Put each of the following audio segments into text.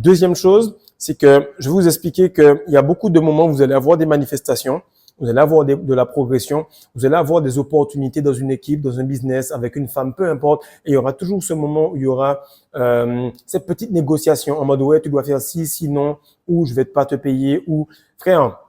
Deuxième chose, c'est que je vais vous expliquer qu'il y a beaucoup de moments où vous allez avoir des manifestations, vous allez avoir de la progression, vous allez avoir des opportunités dans une équipe, dans un business, avec une femme, peu importe. Et il y aura toujours ce moment où il y aura cette petite négociation en mode ouais, tu dois faire ci, sinon, ou je vais pas te payer, ou frère,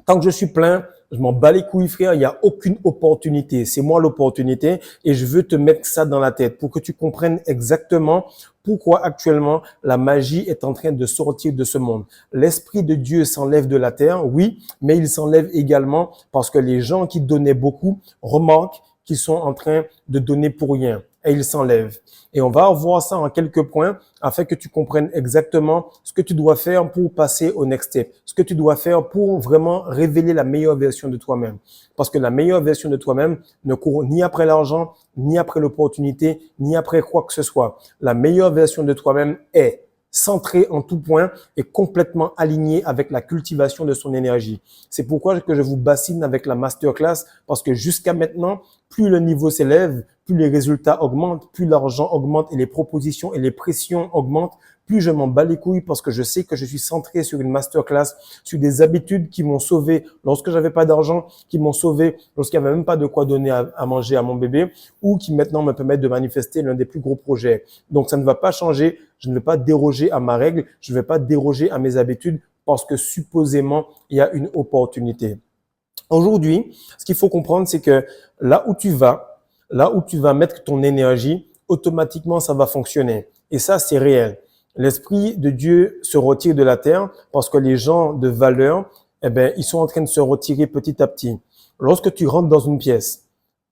tant que je suis plein, je m'en bats les couilles, frère. Il n'y a aucune opportunité. C'est moi l'opportunité et je veux te mettre ça dans la tête pour que tu comprennes exactement pourquoi actuellement la magie est en train de sortir de ce monde. L'Esprit de Dieu s'enlève de la terre, oui, mais il s'enlève également parce que les gens qui donnaient beaucoup remarquent qu'ils sont en train de donner pour rien et ils s'enlèvent. Et on va voir ça en quelques points afin que tu comprennes exactement ce que tu dois faire pour passer au next step, ce que tu dois faire pour vraiment révéler la meilleure version de toi-même. Parce que la meilleure version de toi-même ne court ni après l'argent, ni après l'opportunité, ni après quoi que ce soit. La meilleure version de toi-même est centrée en tout point et complètement alignée avec la cultivation de son énergie. C'est pourquoi que je vous bassine avec la masterclass parce que jusqu'à maintenant, plus le niveau s'élève, plus les résultats augmentent, plus l'argent augmente et les propositions et les pressions augmentent, plus je m'en bats les couilles parce que je sais que je suis centré sur une masterclass, sur des habitudes qui m'ont sauvé lorsque j'avais pas d'argent, qui m'ont sauvé lorsqu'il n'y avait même pas de quoi donner à manger à mon bébé ou qui maintenant me permettent de manifester l'un des plus gros projets. Donc, ça ne va pas changer. Je ne vais pas déroger à ma règle. Je ne vais pas déroger à mes habitudes parce que supposément, il y a une opportunité. Aujourd'hui, ce qu'il faut comprendre, c'est que là où tu vas mettre ton énergie, automatiquement, ça va fonctionner. Et ça, c'est réel. L'Esprit de Dieu se retire de la terre parce que les gens de valeur, ils sont en train de se retirer petit à petit. Lorsque tu rentres dans une pièce,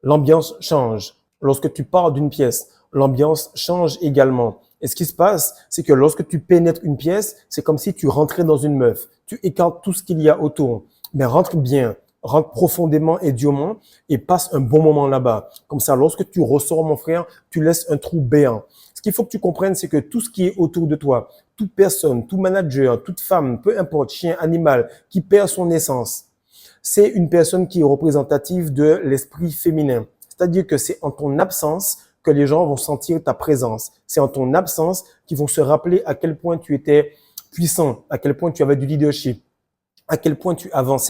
l'ambiance change. Lorsque tu pars d'une pièce, l'ambiance change également. Et ce qui se passe, c'est que lorsque tu pénètres une pièce, c'est comme si tu rentrais dans une meuf. Tu écartes tout ce qu'il y a autour. Mais rentre bien, rentre profondément et durement et passe un bon moment là-bas. Comme ça, lorsque tu ressors, mon frère, tu laisses un trou béant. Ce qu'il faut que tu comprennes, c'est que tout ce qui est autour de toi, toute personne, tout manager, toute femme, peu importe, chien, animal, qui perd son essence, c'est une personne qui est représentative de l'esprit féminin. C'est-à-dire que c'est en ton absence que les gens vont sentir ta présence. C'est en ton absence qu'ils vont se rappeler à quel point tu étais puissant, à quel point tu avais du leadership, à quel point tu avançais.